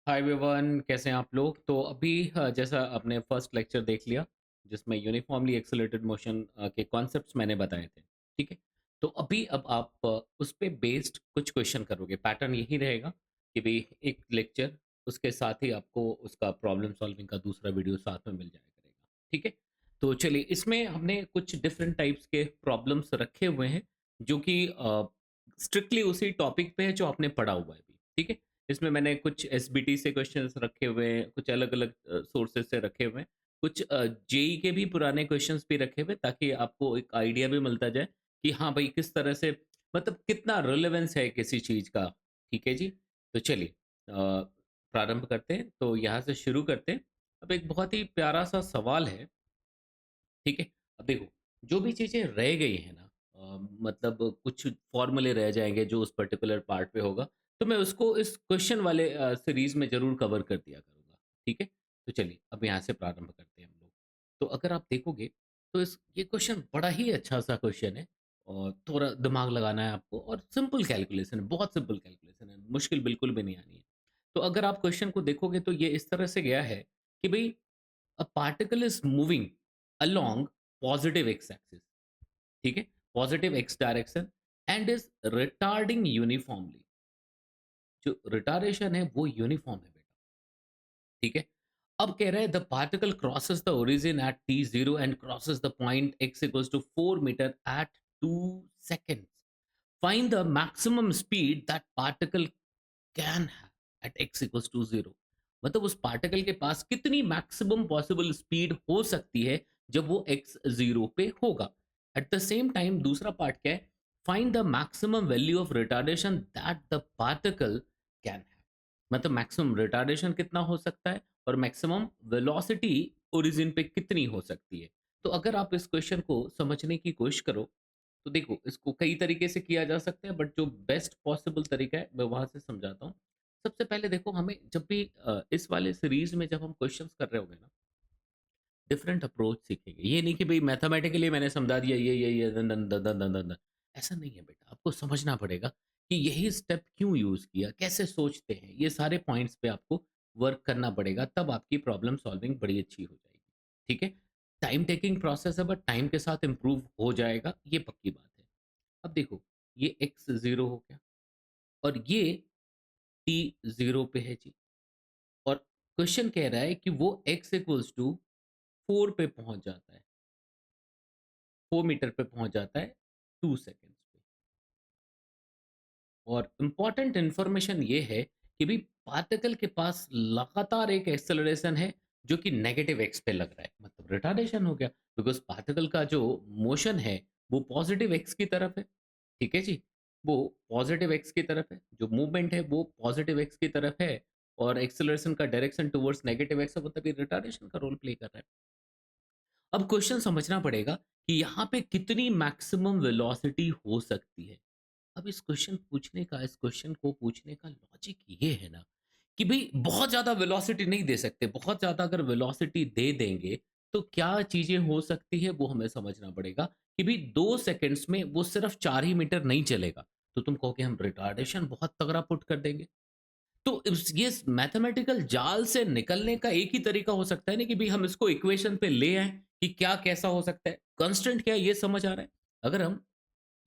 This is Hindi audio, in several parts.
हाय एवरीवन, कैसे हैं आप लोग? तो अभी जैसा आपने फर्स्ट लेक्चर देख लिया जिसमें यूनिफॉर्मली एक्सेलरेटेड मोशन के कॉन्सेप्ट्स मैंने बताए थे। ठीक है। तो अभी अब आप उस पे बेस्ड कुछ क्वेश्चन करोगे। पैटर्न यही रहेगा कि भाई एक लेक्चर, उसके साथ ही आपको उसका प्रॉब्लम सॉल्विंग का दूसरा वीडियो साथ में मिल जाया करेगा। ठीक है। तो चलिए, इसमें हमने कुछ डिफरेंट टाइप्स के प्रॉब्लम्स रखे हुए हैं जो कि स्ट्रिक्टली उसी टॉपिक पे है जो आपने पढ़ा हुआ है अभी। ठीक है। इसमें मैंने कुछ एसबीटी से क्वेश्चंस रखे हुए हैं, कुछ अलग-अलग सोर्सेज़ से रखे हुए हैं, कुछ जेईई के भी पुराने क्वेश्चंस भी रखे हुए हैं, ताकि आपको एक आइडिया भी मिलता जाए कि हाँ भाई, किस तरह से मतलब कितना रिलेवेंस है किसी चीज़ का। ठीक है जी? तो चलिए प्रारंभ करते हैं। तो यहाँ से शुरू करते हैं। अब एक बहुत ही प्यारा-सा सवाल है। ठीक है? अब देखो, जो भी चीज़ें रह गई हैं ना, मतलब कुछ फ़ॉर्मूले रह जाएँगे जो उस पर्टिकुलर पार्ट पे होगा, तो मैं उसको इस क्वेश्चन वाले सीरीज़ में ज़रूर कवर कर दिया करूँगा। ठीक है? तो चलिए, अब यहाँ से प्रारंभ करते हैं हम लोग। तो अगर आप देखोगे, तो इस ये क्वेश्चन बड़ा ही अच्छा-सा क्वेश्चन है और थोड़ा दिमाग लगाना है आपको, और सिंपल कैलकुलेशन है, बहुत सिंपल कैलकुलेशन है, मुश्किल बिल्कुल भी नहीं आनी है। तो अगर आप क्वेश्चन को देखोगे तो ये इस तरह से गया है कि भई, a particle is moving along positive x axis, ठीक है, positive x direction, and is retarding uniformly. जो रिटार्डेशन है वो यूनिफॉर्म है बेटा। ठीक है। अब कह रहा है the particle crosses the origin at t zero and crosses the point x equals to 4 metre at 2 seconds. Find the maximum speed that particle can have at x equals to zero. मतलब उस पार्टिकल के पास कितनी मैक्सिमम पॉसिबल स्पीड हो सकती है जब वो एक्स जीरो पे होगा। एट द सेम टाइम दूसरा पार्ट क्या है? Find the maximum value of retardation that the particle can have. मतलब मैक्सिमम रिटार्डेशन कितना हो सकता है और मैक्सिमम वेलोसिटी ओरिजिन पे कितनी हो सकती है। तो अगर आप इस क्वेश्चन को समझने की कोशिश करो, तो देखो, इसको कई तरीके से किया जा सकता है, बट जो बेस्ट पॉसिबल तरीका है मैं वहां से समझाता हूँ। सबसे पहले देखो, हमें जब भी इस वाले सीरीज में जब हम क्वेश्चंस कर रहे होंगे ना, डिफरेंट अप्रोच सीखेंगे। ये नहीं कि भाई मैथमेटिकली मैंने समझा दिया ये दन दन दन दन दन दन दन। ऐसा नहीं है बेटा, आपको समझना पड़ेगा कि यही स्टेप क्यों यूज किया, कैसे सोचते हैं, ये सारे पॉइंट्स पे आपको वर्क करना पड़ेगा, तब आपकी प्रॉब्लम सॉल्विंग बड़ी अच्छी हो जाएगी। ठीक है। टाइम टेकिंग प्रोसेस है, बट टाइम के साथ इम्प्रूव हो जाएगा, ये पक्की बात है। अब देखो, ये एक्स जीरो हो गया और ये टी जीरो पे है जी। और क्वेश्चन कह रहा है कि वो एक्स इक्वल्स टू 4 पे पहुंच जाता है, 4 मीटर पे पहुंच जाता है 2 सेकेंड्स पे। और इंपॉर्टेंट इंफॉर्मेशन ये है कि भी पार्टिकल के पास लगातार एक एक्सेलरेशन है जो कि नेगेटिव एक्स पे लग रहा है, मतलब रिटार्डेशन हो गया, बिकॉज पार्टिकल का जो मोशन है वो पॉजिटिव एक्स की तरफ है। ठीक है जी। वो पॉजिटिव एक्स की तरफ है, जो मूवमेंट है वो पॉजिटिव एक्स की तरफ है, और एक्सेलरेशन का डायरेक्शन टुवर्ड्स नेगेटिव एक्स है, मतलब ये रिटार्डेशन का रोल प्ले कर रहा है। अब क्वेश्चन समझना पड़ेगा कि यहाँ पे कितनी मैक्सिमम वेलोसिटी हो सकती है। अब इस क्वेश्चन को पूछने का लॉजिक ये है ना, कि भाई बहुत ज्यादा वेलोसिटी नहीं दे सकते। बहुत ज्यादा अगर वेलोसिटी दे देंगे तो क्या चीजें हो सकती है वो हमें समझना पड़ेगा। कि भाई 2 सेकंड्स में वो सिर्फ 4 ही मीटर नहीं चलेगा, तो तुम कहोगे हम रिटार्डेशन बहुत तगड़ा पुट कर देंगे। तो ये मैथमेटिकल जाल से निकलने का एक ही तरीका हो सकता है ना, कि भाई हम इसको इक्वेशन पे ले आए कि क्या कैसा हो सकता है, कंस्टेंट क्या है ये समझ आ रहा है। अगर हम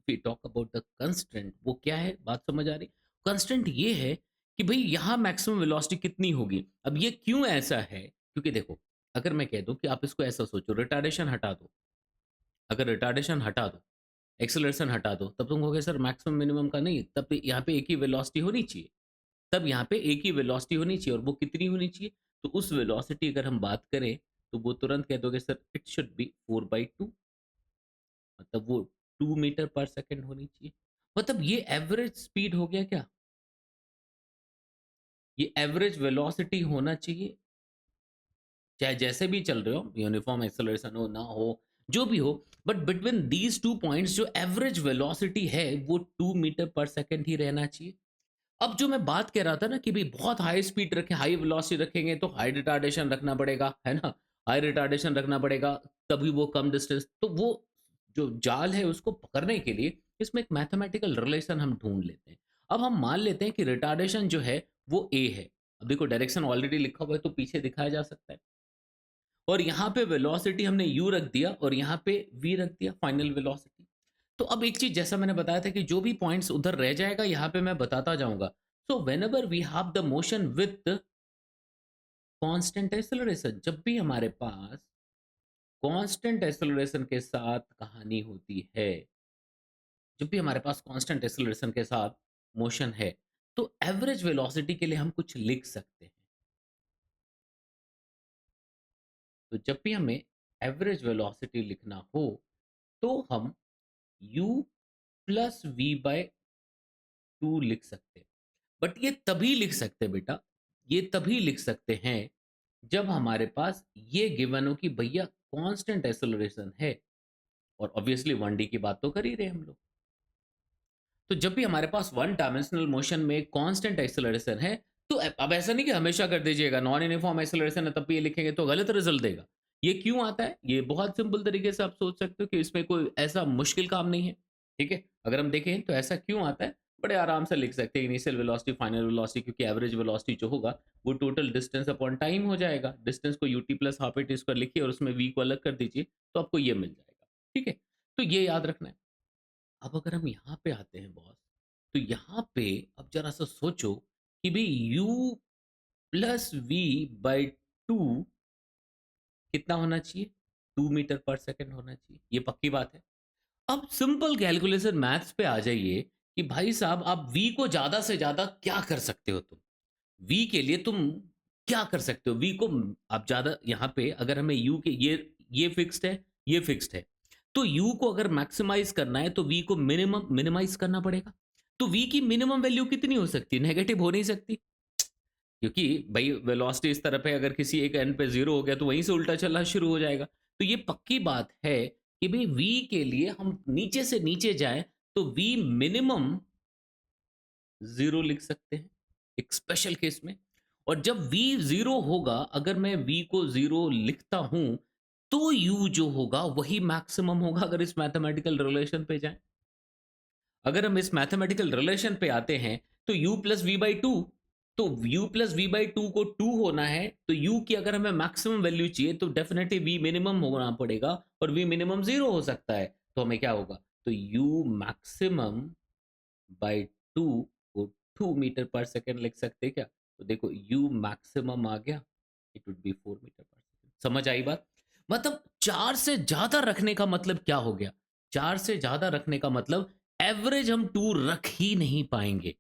we talk about the constant, वो क्या है बात समझ आ रही। कंस्टेंट ये है कि भाई यहाँ मैक्सिमम वेलोसिटी कितनी होगी। अब ये क्यों ऐसा है, क्योंकि देखो, अगर मैं कह दूं कि आप इसको ऐसा सोचो, रिटार्डेशन हटा दो, अगर रिटार्डेशन हटा दो, एक्सेलरेशन हटा दो, तब तुम कहोगे सर मैक्सिमम मिनिमम का नहीं, तब यहाँ पे एक ही वेलोसिटी होनी चाहिए। तब यहाँ पे एक ही वेलोसिटी होनी चाहिए, और वो कितनी होनी चाहिए? तो उस वेलोसिटी अगर हम बात करें, तो वो तुरंत कह दोगे सर इट शुड बी 4/2, मतलब वो 2 मीटर पर सेकेंड होनी चाहिए। मतलब ये एवरेज स्पीड हो गया क्या? ये एवरेज वेलोसिटी होना चाहिए, चाहे जैसे भी चल रहे हो, यूनिफॉर्म एक्सेलरेशन हो ना हो, जो भी हो, बट बिटवीन दीज 2 पॉइंट्स जो एवरेज वेलोसिटी है वो 2 मीटर पर सेकेंड ही रहना चाहिए। अब जो मैं बात कह रहा था ना कि भाई बहुत हाई स्पीड रखें, हाई वेलोसिटी रखेंगे तो हाई रिटार्डेशन रखना पड़ेगा, है ना? हाई रिटार्डेशन रखना पड़ेगा, तभी वो कम डिस्टेंस, तो वो जो जाल है उसको पकड़ने के लिए इसमें एक मैथमेटिकल रिलेशन हम ढूँढ लेते हैं। अब हम मान लेते हैं कि रिटार्डेशन जो है वो ए है। अब देखो डायरेक्शन ऑलरेडी लिखा हुआ है तो पीछे दिखाया जा सकता है, और यहाँ पे वेलोसिटी हमने u रख दिया और यहाँ पे v रख दिया, फाइनल वेलोसिटी। तो अब एक चीज जैसा मैंने बताया था कि जो भी पॉइंट्स उधर रह जाएगा यहाँ पे मैं बताता जाऊंगा। So whenever we have the motion with constant acceleration, जब भी हमारे पास कांस्टेंट एक्सेलरेशन के साथ कहानी होती है, जब भी हमारे पास कांस्टेंट एक्सेलरेशन के साथ मोशन है, तो एवरेज वेलोसिटी के लिए हम कुछ लिख सकते हैं। तो जब भी हमें एवरेज वेलोसिटी लिखना हो तो हम u plus v by two लिख सकते हैं। बट ये तभी लिख सकते बेटा, ये तभी लिख सकते हैं जब हमारे पास ये गिवन हो कि भैया कांस्टेंट एक्सेलरेशन है, और ऑब्वियसली 1D की बात तो कर ही रहे हम लोग। तो जब भी हमारे पास वन डायमेंशनल मोशन में कांस्टेंट एक्सेलरेशन है, तो अब ऐसा नहीं कि हमेशा कर दीजिएगा, नॉन यूनिफॉर्म एक्सेलरेशन है तब भी ये लिखेंगे तो गलत रिजल्ट देगा। ये क्यों आता है, ये बहुत सिंपल तरीके से आप सोच सकते हो कि इसमें कोई ऐसा मुश्किल काम नहीं है। ठीक है, अगर हम देखें तो ऐसा क्यों आता है, बड़े आराम से लिख सकते हैं इनिशियल वेलोसिटी फाइनल वेलोसिटी, क्योंकि एवरेज वेलोसिटी जो होगा वो टोटल डिस्टेंस अपॉन टाइम हो जाएगा। डिस्टेंस को UT plus half eighty square लिखिए और उसमें वी को अलग कर दीजिए तो आपको ये मिल जाएगा। ठीक है, तो ये याद रखना है। अब अगर हम यहाँ पे आते हैं बॉस, तो यहाँ पे अब जरा सा सोचो कि भाई u plus v by two कितना होना चाहिए, 2 मीटर पर सेकेंड होना चाहिए, ये पक्की बात है। अब सिंपल कैलकुलेशन मैथ्स पे आ जाइए कि भाई साहब आप v को ज्यादा से ज्यादा क्या कर सकते हो, तुम v के लिए तुम क्या कर सकते हो, v को आप ज्यादा, यहाँ पे अगर हमें u के ये फिक्स्ड है, ये फिक्स्ड है, तो u को अगर मैक्सिमाइज करना है तो v को मिनिमम मिनिमाइज करना पड़ेगा। तो v की मिनिमम वैल्यू कितनी हो सकती है, नेगेटिव हो नहीं सकती, क्योंकि भाई वेलोसिटी इस तरफ है, अगर किसी एक एंड पे जीरो हो गया तो वहीं से उल्टा चलना शुरू हो जाएगा। तो ये पक्की बात है कि भाई v के लिए हम नीचे से नीचे जाएं तो v मिनिमम जीरो लिख सकते हैं एक स्पेशल केस में। और जब v जीरो होगा, अगर मैं v को जीरो लिखता हूं तो u जो होगा वही मैक्सिमम होगा, अगर इस मैथमेटिकल रिलेशन पे जाएं। अगर हम इस मैथमेटिकल रिलेशन पे आते हैं तो u plus v by two, तो u plus v by two को 2 होना है, तो u की अगर हमें मैक्सिमम वैल्यू चाहिए तो डेफिनेटली v मिनिमम होना पड़ेगा, और v मिनिमम जीरो हो सकता है, तो हमें क्या होगा, तो u मैक्सिमम बाई टू को 2 मीटर पर सेकेंड लिख सकते हैं क्या। तो देखो u मैक्सिमम आ गया, it would be 4 metre per second. समझ आई बात, मतलब 4 से ज्यादा रखने का मतलब क्या हो गया, 4 से ज्यादा रखने का मतलब एवरेज हम 2 रख ही नहीं पाएंगे।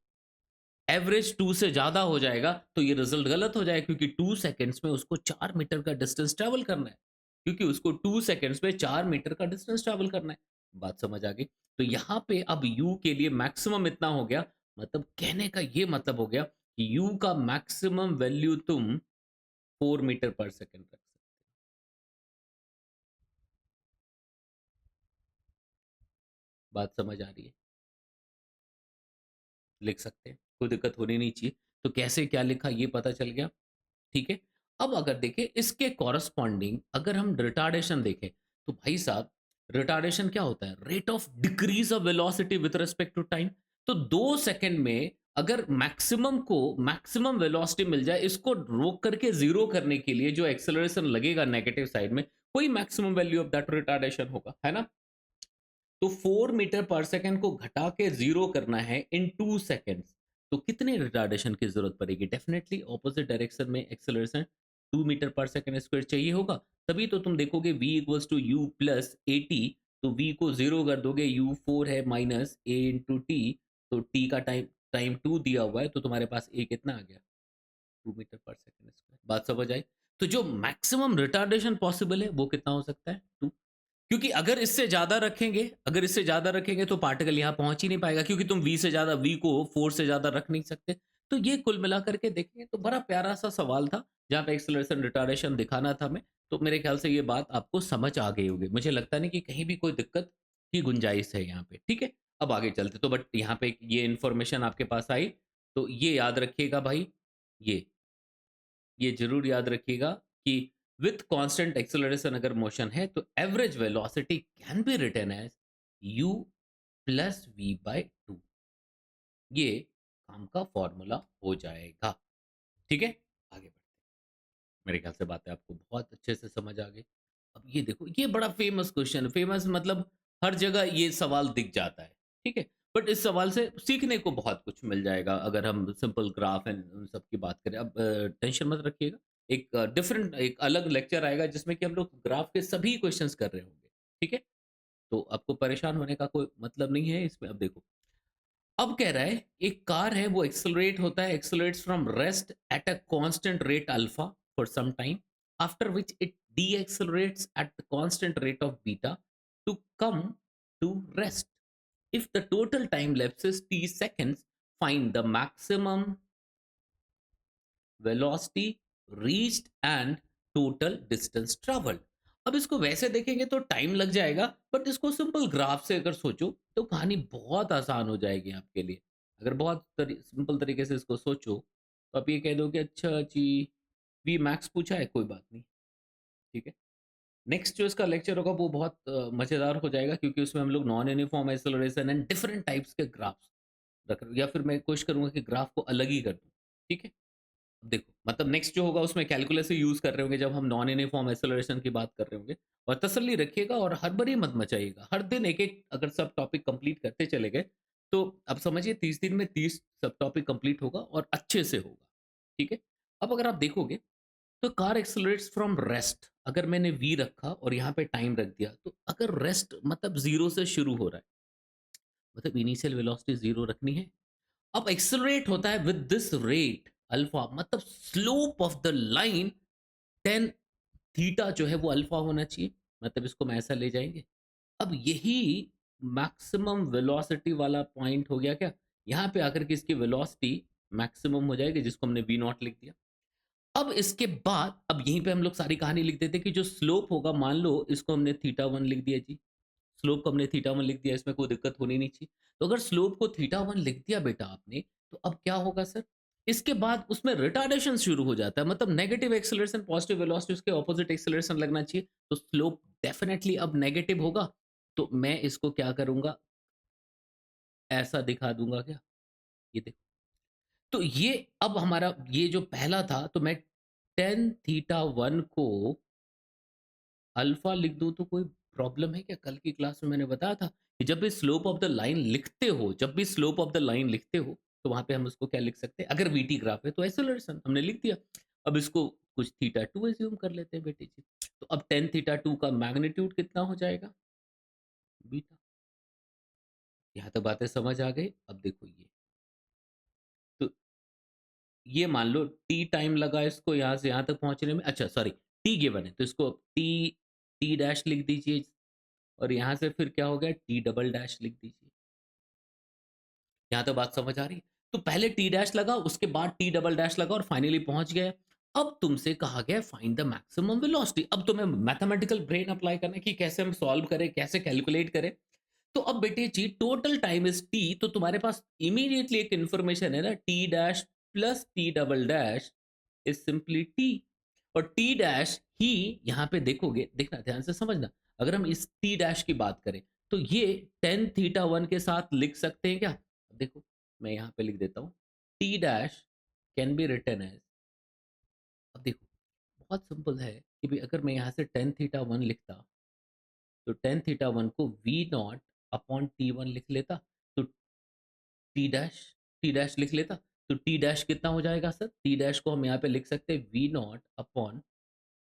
एवरेज 2 से ज्यादा हो जाएगा तो ये रिजल्ट गलत हो जाएगा, क्योंकि 2 सेकेंड्स में उसको 4 मीटर का डिस्टेंस ट्रेवल करना है, क्योंकि उसको 2 सेकेंड्स में 4 मीटर का डिस्टेंस ट्रेवल करना है। बात समझ आ गई। तो यहाँ पे अब u के लिए मैक्सिमम इतना हो गया, मतलब कहने का ये मतलब हो गया कि u का मैक्सिमम वैल्यू तुम 4 मीटर पर सेकेंड रख सकते। बात समझ आ रही है, लिख सकते हैं, कोई दिक्कत होनी नहीं चाहिए। तो कैसे क्या लिखा ये पता चल गया। ठीक है, अब अगर देखें इसके कॉरस्पॉन्डिंग अगर हम रिटार्डेशन देखें, तो भाई साहब रिटार्डेशन क्या होता है, rate of decrease of velocity with respect to time. तो 2 सेकंड में अगर मैक्सिमम को मैक्सिमम वेलोसिटी मिल जाए, इसको रोक करके जीरो करने के लिए जो एक्सेलरेशन लगेगा नेगेटिव साइड में, कोई maximum value of that retardation होगा, है ना। तो 4 मीटर पर सेकेंड को घटा के जीरो करना है इन 2 सेकेंड्स, तो कितने रिटार्डेशन की जरूरत पड़ेगी, डेफिनेटली ऑपोजिट डायरेक्शन में acceleration 2 metre per second square चाहिए होगा। तभी तो तुम देखोगे v equals to you plus A t, तो v को जीरो कर दोगे, u 4 है माइनस a इंटू टी, तो t का टाइम टाइम 2 दिया हुआ है, तो तुम्हारे पास a कितना आ गया, 2 मीटर पर सेकेंड स्क्वायर। बात समझ आई। तो जो मैक्सिमम रिटार्डेशन पॉसिबल है वो कितना हो सकता है, 2। क्योंकि अगर इससे ज्यादा रखेंगे, अगर इससे ज्यादा रखेंगे तो पार्टिकल यहां पहुंच ही नहीं पाएगा, क्योंकि तुम v से ज्यादा, v को 4 से ज्यादा रख नहीं सकते। तो ये कुल मिला करके देखेंगे तो बड़ा प्यारा सा सवाल था, जहां पे एक्सेलरेशन रिटार्डेशन दिखाना था हमें। तो मेरे ख्याल से ये बात आपको समझ आ गई होगी, मुझे लगता नहीं कि कहीं भी कोई दिक्कत की गुंजाइश है यहाँ पे। ठीक है, अब आगे चलते, तो बट यहाँ पे ये इन्फॉर्मेशन आपके पास आई, तो ये याद रखिएगा भाई, ये ये जरूर याद रखिएगा कि विथ कांस्टेंट एक्सेलरेशन अगर मोशन है तो average velocity can be written as u plus v by two, ये काम का फॉर्मूला हो जाएगा। ठीक है, मेरे ख्याल से बातें आपको बहुत अच्छे से समझ आ गई। अब ये देखो, ये बड़ा फ़ेमस क्वेश्चन है, फ़ेमस मतलब हर जगह ये सवाल दिख जाता है, ठीक है? बट इस सवाल से सीखने को बहुत कुछ मिल जाएगा अगर हम सिंपल ग्राफ एंड उन सब की बात करें। अब टेंशन मत रखिएगा, एक डिफरेंट एक अलग लेक्चर आएगा जिसमें कि हम लोग ग्राफ के सभी क्वेश्चन्स कर रहे होंगे, ठीक है? तो आपको परेशान होने का कोई मतलब नहीं है इसमें। अब देखो, अब कह रहा है एक कार है वो एक्सेलरेट होता है, accelerates from rest at a constant rate alpha for some time, after which it decelerates at the constant rate of beta to come to rest. If the total time lapses t seconds, find the maximum velocity reached and total distance traveled। अब इसको वैसे देखेंगे तो टाइम लग जाएगा, बट इसको सिंपल ग्राफ से अगर सोचो तो कहानी बहुत आसान हो जाएगी आपके लिए। अगर बहुत सिंपल तरीके से इसको सोचो तो आप ये कह दो कि अच्छा जी, वी मैक्स पूछा है, कोई बात नहीं, ठीक है। नेक्स्ट जो इसका लेक्चर होगा वो बहुत मज़ेदार हो जाएगा, क्योंकि उसमें हम लोग non uniform acceleration and different types के ग्राफ्स रख रहे हो, या फिर मैं कोशिश करूंगा कि ग्राफ को अलग ही कर दूं, ठीक है। देखो, मतलब नेक्स्ट जो होगा उसमें कैलकुलस ही यूज़ कर रहे होंगे जब हम नॉन यूनिफ़ॉर्म एक्सेलरेशन की बात कर रहे होंगे। और तसल्ली रखिएगा और हड़बड़ी मत मचाइएगा। हर दिन एक-एक अगर सब टॉपिक कंप्लीट करते चले गए, तो अब समझिए 30 दिन में 30 सब टॉपिक कंप्लीट होगा और अच्छे से होगा, ठीक है? अब अगर आप देखोगे, तो कार एक्सेलरेट्स फ्रॉम रेस्ट, अगर मैंने वी रखा और यहाँ पे टाइम रख दिया, तो अगर रेस्ट मतलब 0 से शुरू हो रहा है, मतलब इनिशियल वेलोसिटी 0 रखनी है। अब एक्सेलरेट होता है विद दिस रेट अल्फा, मतलब slope of the line tan theta जो है वो अल्फा होना चाहिए, मतलब इसको हम ऐसा ले जाएंगे। अब यही मैक्सिमम वेलोसिटी वाला पॉइंट हो गया क्या, यहाँ पे आकर के इसकी वेलोसिटी मैक्सिमम हो जाएगी, जिसको हमने वी नॉट लिख दिया। अब इसके बाद अब यहीं पे हम लोग सारी कहानी लिख देते कि जो स्लोप होगा, मान लो इसको हमने थीटा वन लिख दिया जी, स्लोप को हमने थीटा वन लिख दिया, इसमें कोई दिक्कत होनी नहीं चाहिए। तो अगर स्लोप को थीटा वन लिख दिया बेटा आपने, तो अब क्या होगा सर, इसके बाद उसमें रिटार्डेशन शुरू हो जाता है, मतलब नेगेटिव एक्सेलरेशन पॉजिटिव वेलोसिटी उसके ऑपोजिट एक्सेलरेशन लगना चाहिए, तो स्लोप डेफिनेटली अब नेगेटिव होगा। तो मैं इसको क्या करूंगा, ऐसा दिखा दूंगा क्या, ये देखो। तो ये अब हमारा ये जो पहला था, तो मैं टेन थीटा वन को अल्फा लिख दूं तो कोई प्रॉब्लम है क्या? कल की क्लास में मैंने बताया था कि जब भी स्लोप ऑफ द लाइन लिखते हो, जब भी स्लोप ऑफ द लाइन लिखते हो, तो वहां पे हम उसको क्या लिख सकते हैं, अगर वीटी ग्राफ है तो एक्सेलरेशन हमने लिख दिया। अब इसको कुछ थीटा टू एज्यूम कर लेते हैं बेटे जी। तो अब टेन थीटा टू का मैग्नीट्यूड कितना हो जाएगा, बीटा। यहाँ तक बातें समझ आ गई? अब देखो तो ये मान लो टी टाइम लगा इसको यहाँ से यहाँ तक पहुंचने में, अच्छा सॉरी, टी गिवन है तो इसको टी टी डैश लिख दीजिए, और यहाँ से फिर क्या हो गया, टी डबल डैश लिख दीजिए। यहाँ तो बात समझ आ रही है? तो पहले टी डैश लगा, उसके बाद टी डबल डैश लगा और फाइनली पहुंच गए। अब तुमसे कहा गया फाइंड द मैक्सिमम वेलोसिटी। अब तुम्हें मैथमेटिकल ब्रेन अप्लाई करना है कि कैसे हम सॉल्व करें, कैसे कैलकुलेट करें। तो अब बेटे जी टोटल टाइम इज टी, तो तुम्हारे पास इमीडिएटली एक इंफॉर्मेशन है ना, T dash plus T double dash is simply T. और टी डैश ही यहाँ पे देखोगे, देखना ध्यान से समझना, अगर हम इस टी डैश की बात करें तो ये टेन थीटा वन के साथ लिख सकते हैं क्या? देखो, मैं यहाँ पे लिख देता हूँ, t dash can be written as, अब देखो बहुत सिंपल है कि भाई अगर मैं यहाँ से टेन थीटा वन लिखता, तो टेन थीटा वन को v naught upon t one लिख लेता, तो टी डैश लिख लेता, तो टी डैश कितना हो जाएगा सर, टी डैश को हम यहाँ पे लिख सकते हैं v naught upon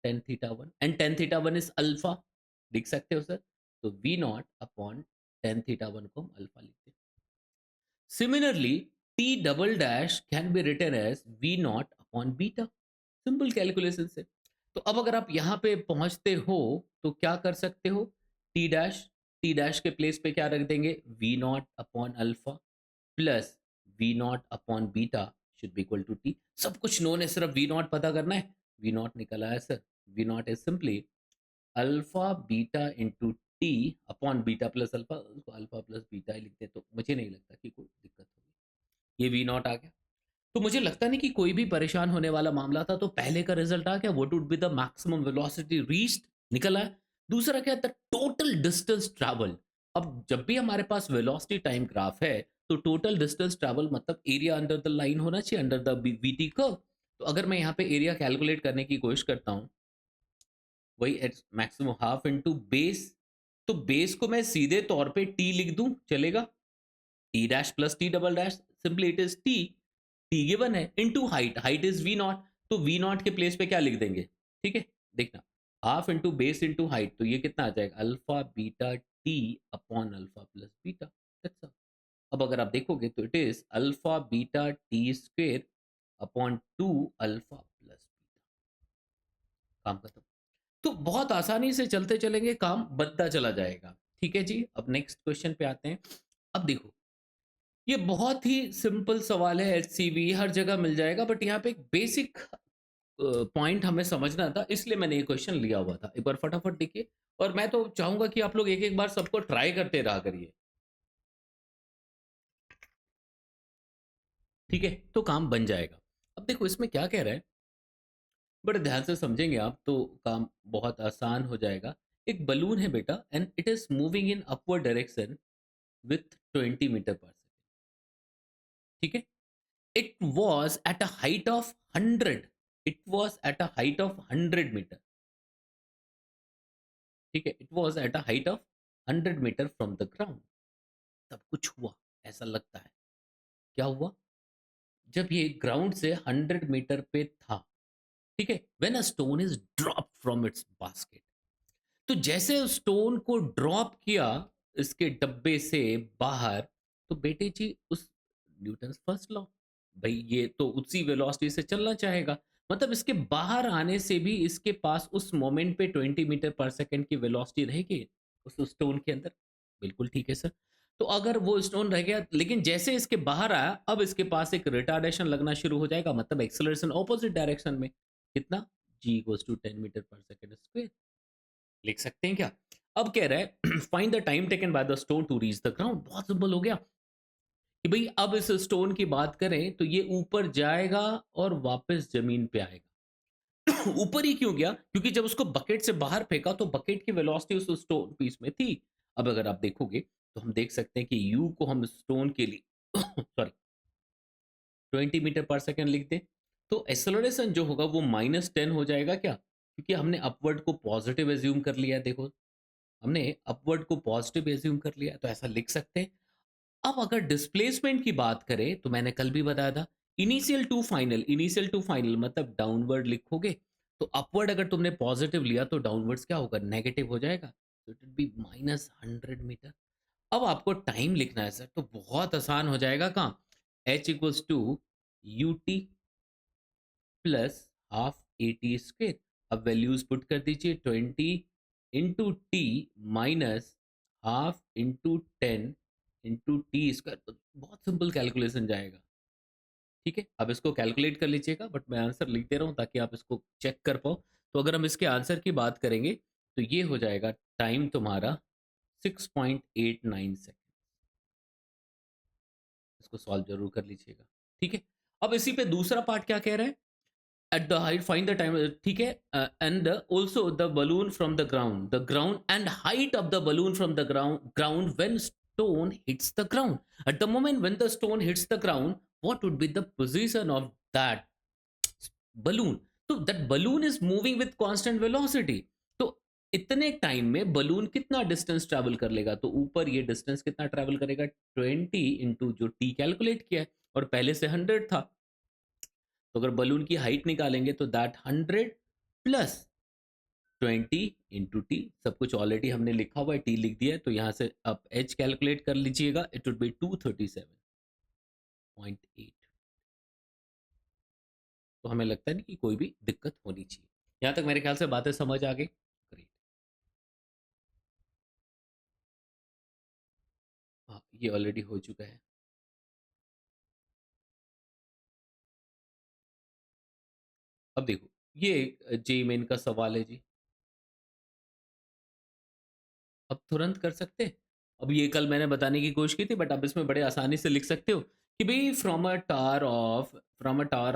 tan theta one, and tan theta one is alpha, लिख सकते हो सर। तो we naught upon tan theta one को हम अल्फा लिखते हैं। Similarly t double dash can be written as v naught upon beta, simple calculation से। तो अब अगर आप यहाँ पे पहुंचते हो तो क्या कर सकते हो, टी डैश के प्लेस पे क्या रख देंगे, v naught upon alpha plus v naught upon beta should be equal to t. सब कुछ नोन है, सिर्फ वी नॉट पता करना है। वी नॉट निकल आया sir, v naught is simply alpha beta into t upon beta plus alpha, उसको अल्फा प्लस बीटा ही लिखते हैं, तो मुझे नहीं लगता कि कोई दिक्कत होगी। ये वी नॉट आ गया, तो मुझे लगता नहीं कि कोई भी परेशान होने वाला मामला था। तो पहले का रिजल्ट आ गया, what would be the maximum velocity reached, निकल आया। दूसरा क्या था, टोटल डिस्टेंस ट्रैवल। अब जब भी हमारे पास वेलोसिटी टाइम ग्राफ है, तो टोटल डिस्टेंस ट्रैवल मतलब एरिया अंडर द लाइन होना चाहिए, अंडर द वीटी कर्व। तो अगर मैं यहाँ पे एरिया कैलकुलेट करने की कोशिश करता हूँ, वही at maximum half into base, तो बेस को मैं सीधे तौर पे टी लिख दूं, चलेगा? T dash plus T double dash, simply it is T, T given है, into height, height is V naught, तो वी नॉट के प्लेस पे क्या लिख देंगे? ठीक है, देखना, half into base into height, तो ये कितना आ जाएगा? Alpha beta T upon alpha plus beta, that's all. अब अगर आप देखोगे तो it is alpha beta T square upon two alpha plus beta, काम खत्म। तो बहुत आसानी से चलते चलेंगे, काम बनता चला जाएगा। ठीक है जी, अब नेक्स्ट क्वेश्चन पे आते हैं। अब देखो, ये बहुत ही सिंपल सवाल है, एचसीवी हर जगह मिल जाएगा, बट यहाँ पे एक बेसिक पॉइंट हमें समझना था, इसलिए मैंने ये क्वेश्चन लिया हुआ था। एक बार फटाफट देखिए, और मैं तो चाहूंगा कि आप लोग एक एक बार सबको ट्राई करते रहा करिए, ठीक है? तो काम बन जाएगा। अब देखो इसमें क्या कह रहा है, बड़े ध्यान से समझेंगे आप तो काम बहुत आसान हो जाएगा। एक बलून है बेटा, and it is moving in upward direction with 20 metre per second, ठीक है? It was at a height of 100, it was at a height of 100 metre, ठीक है? It was at a height of 100 metre from the ground। तब कुछ हुआ, ऐसा लगता है। क्या हुआ? जब ये ग्राउंड से 100 मीटर पे था, ठीक है, when a stone is dropped from its basket, तो जैसे उस स्टोन को ड्रॉप किया इसके डब्बे से बाहर, तो बेटे जी उस न्यूटन फर्स्ट लॉ, भाई ये तो उसी वेलोसिटी से चलना चाहेगा, मतलब इसके बाहर आने से भी इसके पास उस मोमेंट पे 20 मीटर पर सेकेंड की वेलोसिटी रहेगी उस स्टोन के अंदर। बिल्कुल ठीक है सर। तो अगर वो स्टोन रह गया, लेकिन जैसे इसके बाहर आया, अब इसके पास एक रिटार्डेशन लगना शुरू हो जाएगा, मतलब एक्सेलरेशन ऑपोजिट डायरेक्शन में। कितना? G equals to 10 metre per second square. लिख सकते हैं क्या? अब कह रहा है find the time taken by the stone to reach the ground. बहुत सिंपल हो गया कि भाई अब इस स्टोन की बात करें तो ये ऊपर जाएगा और वापस जमीन पे आएगा। ऊपर ही क्यों गया? क्योंकि जब उसको बकेट से बाहर फेंका तो बकेट की वेलोसिटी उस स्टोन पीस में थी। अब अगर आप देखोगे तो हम देख सकते हैं कि यू को हम स्टोन के लिए सॉरी 20 मीटर पर सेकेंड लिख दें, तो एक्सेलरेशन जो होगा वो -10 हो जाएगा क्या? क्योंकि हमने अपवर्ड को पॉजिटिव एज्यूम कर लिया है। देखो, हमने अपवर्ड को पॉजिटिव एज्यूम कर लिया, तो ऐसा लिख सकते हैं। अब अगर डिस्प्लेसमेंट की बात करें तो मैंने कल भी बताया था, initial to final, initial to final मतलब डाउनवर्ड लिखोगे, तो अपवर्ड अगर तुमने पॉजिटिव लिया तो डाउनवर्ड्स क्या होगा? नेगेटिव हो जाएगा, तो इट विल बी -100 मीटर। अब आपको टाइम लिखना है सर, तो बहुत आसान हो जाएगा काम। h equals to you t plus half a t square. अब वैल्यूज पुट कर दीजिए, 20 into t minus half into 10 into t square. बहुत सिंपल कैलकुलेशन जाएगा, ठीक है? अब इसको कैलकुलेट कर लीजिएगा, बट मैं आंसर लिख दे रहा हूँ ताकि आप इसको चेक कर पाओ। तो अगर हम इसके आंसर की बात करेंगे तो ये हो जाएगा टाइम तुम्हारा 6.89 सेकेंड। इसको सॉल्व जरूर कर लीजिएगा, ठीक है? अब इसी पे दूसरा पार्ट क्या कह रहा है? at the height find the time, ठीक है, and also the balloon from the ground and height of the balloon from the ground when stone hits the ground, at the moment when the stone hits the ground, what would be the position of that balloon? तो that balloon is moving with constant velocity, तो इतने टाइम में बलून कितना डिस्टेंस ट्रैवल कर लेगा? तो ऊपर ये डिस्टेंस कितना ट्रैवल करेगा? 20 इंटू जो टी कैलकुलेट किया है, और पहले से 100 था, तो अगर बलून की हाइट निकालेंगे तो दैट 100 प्लस 20 इंटू टी, सब कुछ ऑलरेडी हमने लिखा हुआ है, टी लिख दिया है, तो यहाँ से आप एच कैलकुलेट कर लीजिएगा, इट वुड बी 237.8। तो हमें लगता नहीं कि कोई भी दिक्कत होनी चाहिए। यहाँ तक मेरे ख्याल से बातें समझ आ गई। ग्रेट। हाँ, ये ऑलरेडी हो चुका है। अब देखो, ये जे मेन का सवाल है जी। अब तुरंत कर सकते हैं। अब ये कल मैंने बताने की कोशिश की थी, बट अब इसमें बड़े आसानी से लिख सकते हो कि भाई from a tower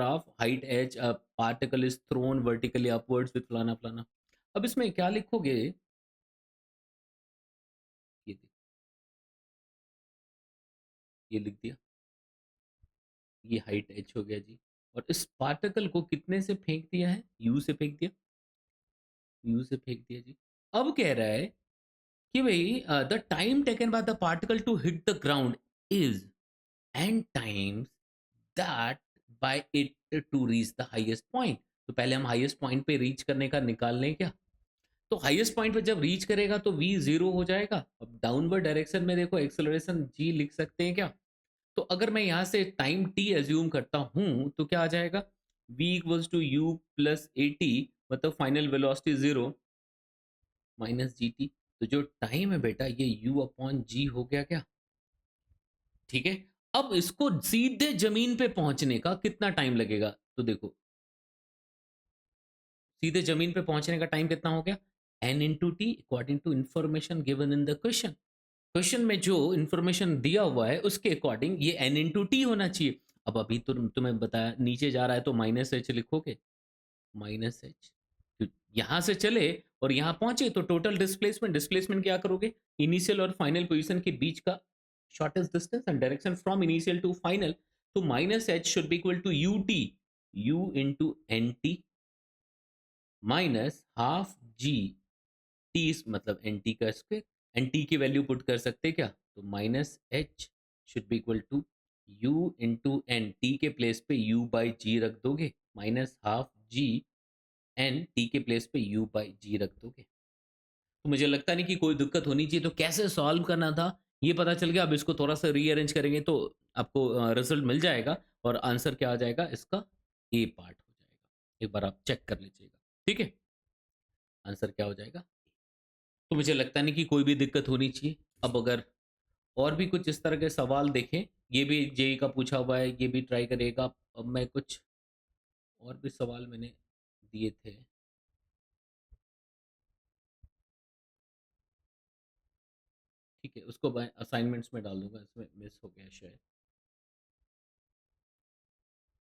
of height H a particle is thrown vertically upwards with फलाना फलाना। अब इसमें क्या लिखोगे? ये देख, ये लिख दिया, ये हाइट एच हो गया जी। और इस पार्टिकल को कितने से फेंक दिया है? यू से फेंक दिया, यू से फेंक दिया जी। अब कह रहा है कि भाई the time taken by the particle to hit the ground is n times that by it to reach the highest point. तो पहले हम हाईएस्ट पॉइंट पे रीच करने का निकाल लें क्या? तो हाईएस्ट पॉइंट पे जब रीच करेगा तो v जीरो हो जाएगा। अब डाउनवर्ड डायरेक्शन में देखो एक्सेलरेशन g लिख सकते हैं क्या? तो अगर मैं यहाँ से टाइम t एज्यूम करता हूँ तो क्या आ जाएगा? v equals to you plus A T, मतलब final velocity zero minus G T. तो जो टाइम है बेटा ये u अपॉन जी हो गया क्या? ठीक है। अब इसको सीधे जमीन पे पहुंचने का कितना टाइम लगेगा? तो देखो सीधे जमीन पे पहुंचने का टाइम कितना हो गया? n into t according to information given in the question. Question में जो इंफॉर्मेशन दिया हुआ है उसके अकॉर्डिंग ये n इंटू टी होना चाहिए। अब अभी तो तुम्हें बताया नीचे जा रहा है तो माइनस एच लिखोगे, माइनस एच। यहां से चले और यहां पहुंचे तो टोटल डिस्प्लेसमेंट, डिस्प्लेसमेंट क्या करोगे? इनिशियल और फाइनल पोजीशन के बीच का shortest distance and direction from initial to final. तो minus H should be equal to you T, U into N T minus half G T, मतलब एन टी का स्क्वायर। एन टी की वैल्यू पुट कर सकते क्या? तो minus H should be equal to U into N, T के प्लेस पे यू बाई जी रख दोगे, minus half G N, T के प्लेस पे यू बाई जी रख दोगे। तो मुझे लगता नहीं कि कोई दिक्कत होनी चाहिए। तो कैसे सॉल्व करना था ये पता चल गया। अब इसको थोड़ा सा रीअरेंज करेंगे तो आपको रिजल्ट मिल जाएगा और आंसर क्या आ जाएगा इसका? ए पार्ट हो जाएगा। एक बार आप चेक कर लीजिएगा, ठीक है? आंसर क्या हो जाएगा? तो मुझे लगता नहीं कि कोई भी दिक्कत होनी चाहिए। अब अगर और भी कुछ इस तरह के सवाल देखें, ये भी जेई का पूछा हुआ है, ये भी ट्राई करिएगा। अब मैं कुछ और भी सवाल मैंने दिए थे, ठीक है, उसको मैं असाइनमेंट्स में डाल दूंगा, इसमें मिस हो गया शायद।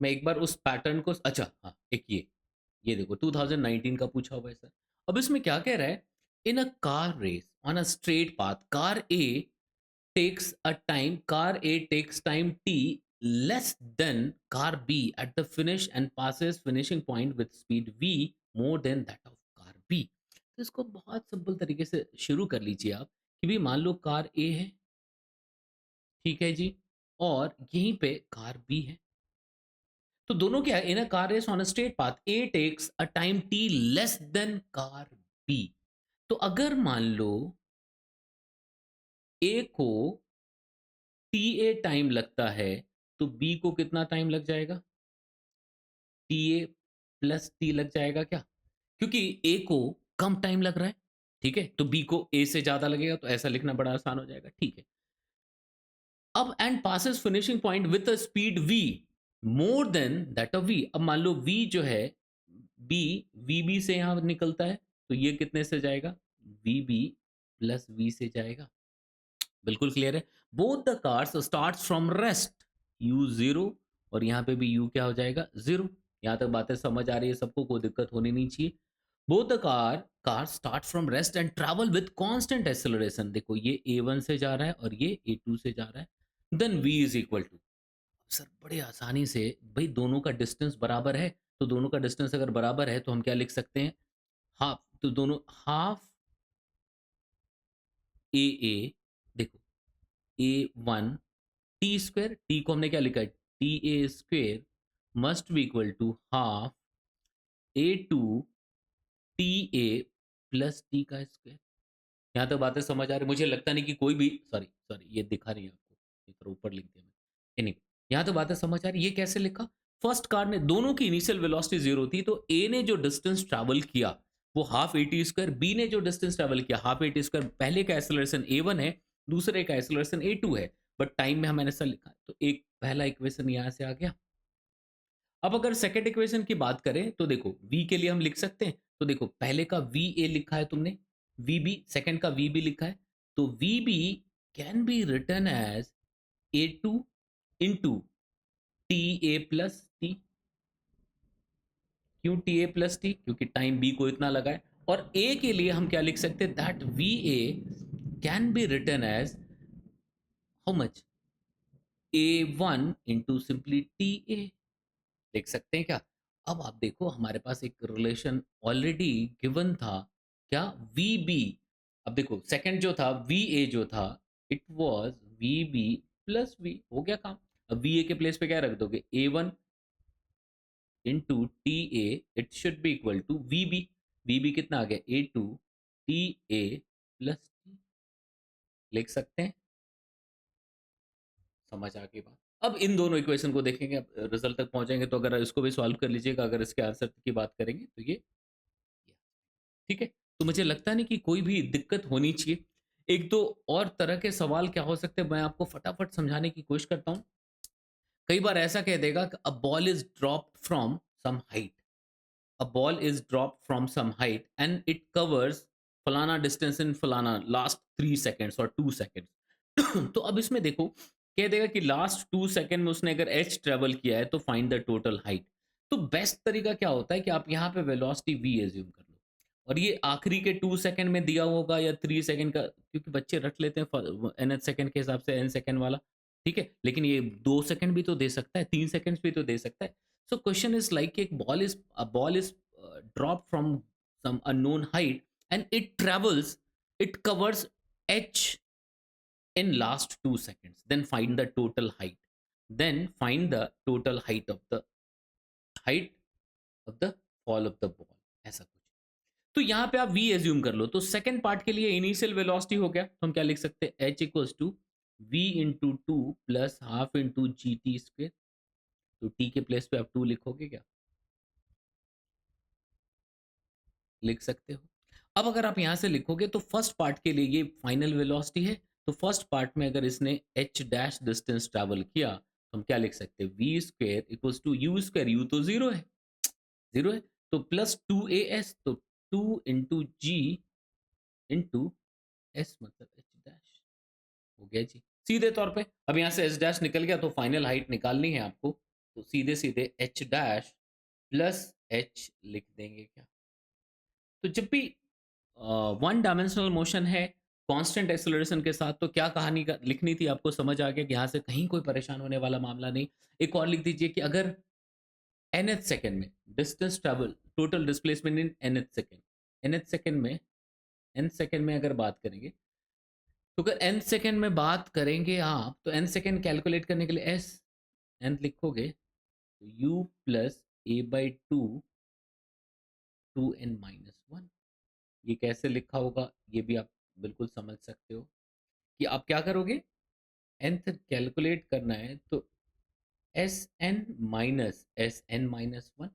मैं एक बार उस पैटर्न को, अच्छा हाँ, एक ये देखो 2019 का पूछा हुआ है सर। अब इसमें क्या कह रहा है? In a car race on a straight path car A takes time t less than car b at the finish and passes finishing point with speed v more than that of car b। तो इसको बहुत सिंपल तरीके से शुरू कर लीजिए आप कि भी मान लो कार ए है, ठीक है जी, और यहीं पे कार बी है। तो दोनों क्या है? In a car race on a straight path A takes a time T less than car B. तो अगर मान लो ए को टी ए टाइम लगता है तो बी को कितना टाइम लग जाएगा? टी ए प्लस टी लग जाएगा क्या? क्योंकि ए को कम टाइम लग रहा है, ठीक है, तो बी को ए से ज्यादा लगेगा, तो ऐसा लिखना बड़ा आसान हो जाएगा, ठीक है। अब and passes finishing point with a speed v more than that of v। अब मान लो v जो है b, vb से यहां निकलता है, तो ये कितने से जाएगा? vb प्लस v से जाएगा। बिल्कुल क्लियर है। Both the cars start from rest you zero, और यहाँ पे भी यू क्या हो जाएगा? जीरो। यहाँ तक बातें समझ आ रही है सबको? कोई दिक्कत होनी नहीं चाहिए। Both the car start from rest and travel with constant acceleration. देखो ये ए1 से जा रहा है और ये ए2 से जा रहा है। Then v is equal to, sir बड़े आसानी से, भाई दोनों का डिस्टेंस बराबर है, तो दोनों का डिस्टेंस अगर बराबर है तो हम क्या लिख सकते हैं? हाफ। तो दोनों हाफ ए, देखो a1 टी स्क्वायर, टी को हमने क्या लिखा है? T a square must be equal to half a two T A plus t का स्क्वायर। यहाँ तक बातें समझ आ रही? मुझे लगता नहीं कि कोई भी, सॉरी सॉरी ये दिखा नहीं आपको, ये थोड़ा ऊपर लिख दिया मैंने। anyway, यहाँ तो बातें समझ आ रही? ये कैसे लिखा? फर्स्ट कार ने दोनों की इनिशियल वेलोसिटी जीरो थी, तो ए ने जो डिस्टेंस ट्रैवल किया वो half a t square, b ने जो डिस्टेंस ट्रैवल किया हाफ ए टी स्क्वायर। पहले का एक्सेलरेशन ए वन है, दूसरे का एक्सेलरेशन ए टू है, बट टाइम में हमने ऐसा लिखा, तो एक पहला इक्वेशन यहाँ से आ गया। अब अगर सेकंड इक्वेशन की बात करें तो देखो v के लिए हम लिख सकते हैं। तो देखो पहले का वी ए लिखा है तुमने, वी बी, सेकंड का वी बी लिखा है, तो v b can be written as a two into T A plus t. क्यों टी ए प्लस टी? क्योंकि टाइम बी को इतना लगा है। और ए के लिए हम क्या लिख सकते हैं? That v a can be written as how much? A one into simply t a. देख सकते हैं क्या? अब आप देखो हमारे पास एक रिलेशन ऑलरेडी गिवन था, क्या? वीबी। अब देखो सेकंड जो था वीए जो था, it was v b plus v, हो गया काम। अब वीए के प्लेस पे क्या रख दोगे? A one into T A, it should be equal to V B. V B कितना आ गया? A two T A plus T. लिख सकते हैं? समझ आ गई बात? अब इन दोनों इक्वेशन को देखेंगे, अब रिजल्ट तक पहुंचेंगे तो अगर इसको भी सॉल्व कर लीजिएगा, अगर इसके आंसर की बात करेंगे तो ये ठीक है। तो मुझे लगता नहीं कि कोई भी दिक्कत होनी चाहिए। एक दो और तरह के सवाल क्या हो सकते हैं, मैं आपको फटाफट समझाने की कोशिश करता हूँ। कई बार ऐसा कह देगा कि a ball is dropped from some height, a ball is dropped from some height and it covers फलाना डिस्टेंस इन फलाना लास्ट 3 सेकेंड्स और 2 सेकेंड्स। तो अब इसमें देखो, कह देगा कि लास्ट 2 सेकेंड में उसने अगर एच ट्रेवल किया है तो फाइंड द टोटल हाइट। तो बेस्ट तरीका क्या होता है कि आप यहाँ पे वेलोसिटी वी एज्यूम कर लो, और ये आखिरी के 2 सेकेंड में दिया होगा या 3 सेकेंड का, क्योंकि बच्चे रट लेते हैं एन सेकेंड के हिसाब से, एन सेकेंड वाला। ठीक है, लेकिन ये 2 सेकेंड भी तो दे सकता है, 3 सेकेंड्स भी तो दे सकता है। So question is like a ball is dropped from some unknown height and it covers h in last 2 seconds. Then find the total height. Then find the total height of the fall of the ball. ऐसा कुछ। तो यहाँ पे आप v एज्यूम कर लो, तो सेकंड पार्ट के लिए इनिशियल वेलोसिटी हो गया, तो हम क्या लिख सकते हैं? h equals to v into two plus half into g t square. तो t के प्लेस पे आप 2 लिखोगे क्या? लिख सकते हो। अब अगर आप यहाँ से लिखोगे तो फर्स्ट पार्ट के लिए ये फाइनल वेलोसिटी है, तो फर्स्ट पार्ट में अगर इसने एच डैश डिस्टेंस ट्रैवल किया तो हम क्या लिख सकते हैं? V square equals to u square, u तो जीरो है, जीरो है, तो प्लस 2 as, तो 2 इंटू जी इंटू एस मतलब एच डैश। हो गया जी सीधे तौर पे। अब यहाँ से एच डैश निकल गया तो फाइनल हाइट निकालनी है आपको, तो सीधे सीधे एच डैश प्लस एच लिख देंगे क्या? तो जब भी वन डायमेंशनल मोशन है कांस्टेंट एक्सेलरेशन के साथ, तो क्या कहानी लिखनी थी आपको? समझ आ गया कि यहाँ से कहीं कोई परेशान होने वाला मामला नहीं। एक और लिख दीजिए कि अगर nth सेकंड में distance travel, total displacement in nth second, nth second में, nth सेकंड में अगर बात करेंगे, तो अगर nth सेकंड में बात करेंगे आप, तो nth सेकंड कैलकुलेट करने के लिए एस nth लिखोगे तो u plus A by two, 2n-1। ये कैसे लिखा होगा ये भी आप बिल्कुल समझ सकते हो कि आप क्या करोगे? nth कैलकुलेट करना है तो एस एन माइनस वन,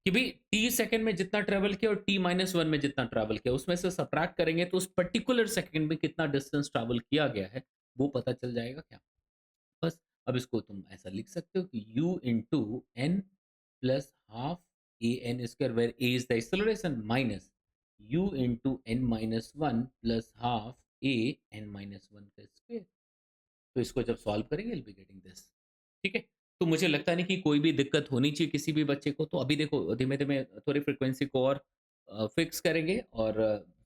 कि भाई टी सेकंड में जितना ट्रेवल किया और t-1 में जितना ट्रेवल किया उसमें से सब्ट्रैक्ट करेंगे तो उस पर्टिकुलर सेकंड में कितना डिस्टेंस ट्रेवल किया गया है वो पता चल जाएगा क्या? बस। अब इसको तुम ऐसा लिख सकते हो कि u into n plus half a n square, where a is the acceleration, minus u into n-1 plus half a n-1 का स्क्वायर। तो इसको जब सॉल्व करेंगे विल बी गेटिंग दिस। ठीक है, तो मुझे लगता नहीं कि कोई भी दिक्कत होनी चाहिए किसी भी बच्चे को। तो अभी देखो धीमे धीमे थोड़ी फ्रिक्वेंसी को और फिक्स करेंगे और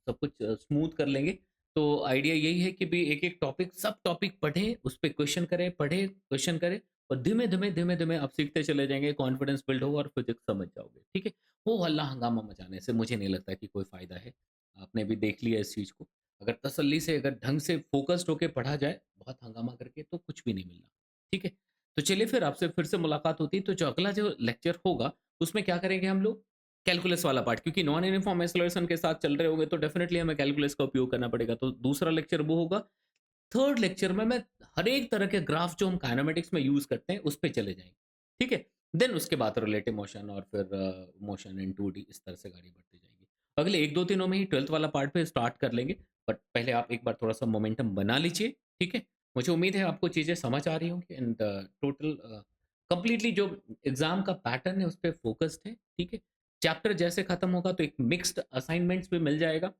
सब कुछ स्मूथ कर लेंगे। तो आइडिया यही है कि भी एक एक टॉपिक, सब टॉपिक पढ़ें, उस पर क्वेश्चन करें, पढ़े क्वेश्चन करें, और धीमे धीमे आप सीखते चले जाएंगे, कॉन्फिडेंस बिल्ड होगा और फिजिक्स समझ जाओगे। ठीक है, वो हल्ला हंगामा मचाने से मुझे नहीं लगता कि कोई फायदा है। आपने भी देख लिया इस चीज़ को, अगर तसल्ली से, अगर ढंग से फोकस्ड होकर पढ़ा जाए, बहुत हंगामा करके तो कुछ भी नहीं मिलना। ठीक है, तो चलिए फिर आपसे फिर से मुलाकात होती है। तो जो अगला जो लेक्चर होगा उसमें क्या करेंगे हम लोग? कैलकुलस वाला पार्ट, क्योंकि नॉन यूनिफॉर्म एक्सेलरेशन के साथ चल रहे होंगे तो डेफिनेटली हमें कैलकुलस का उपयोग करना पड़ेगा। तो दूसरा लेक्चर वो होगा। थर्ड लेक्चर में मैं हर एक तरह के ग्राफ जो हम काइनेमेटिक्स में यूज करते हैं उस पे चले जाएंगे। ठीक है, देन उसके बाद रिलेटिव मोशन और फिर मोशन इन 2D, इस तरह से गाड़ी बढ़ती जाएगी। अगले एक दो दिनों में ही 12th वाला पार्ट पे स्टार्ट कर लेंगे, बट पहले आप एक बार थोड़ा सा मोमेंटम बना लीजिए। ठीक है, मुझे उम्मीद है आपको चीज़ें समझ आ रही होंगी, एंड टोटल कंप्लीटली जो एग्जाम का पैटर्न है उस पर फोकस्ड है। ठीक है, चैप्टर जैसे खत्म होगा तो एक मिक्स्ड असाइनमेंट्स भी मिल जाएगा,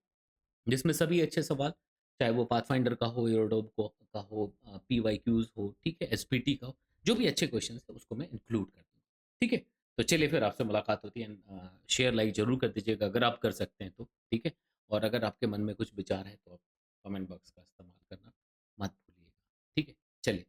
जिसमें सभी अच्छे सवाल, चाहे वो पाथफाइंडर का हो, यूरोडोब को का हो, पीवाईक्यूज हो, ठीक है, एसपीटी का हो, जो भी अच्छे क्वेश्चन है उसको मैं इंक्लूड कर दूँगा। ठीक है, तो चलिए फिर आपसे मुलाकात होती है। शेयर लाइक जरूर कर दीजिएगा अगर आप कर सकते हैं तो। ठीक है, और अगर आपके मन में कुछ विचार है तो आप कमेंट बॉक्स का इस्तेमाल करना मत भूलिएगा। ठीक है, चलिए।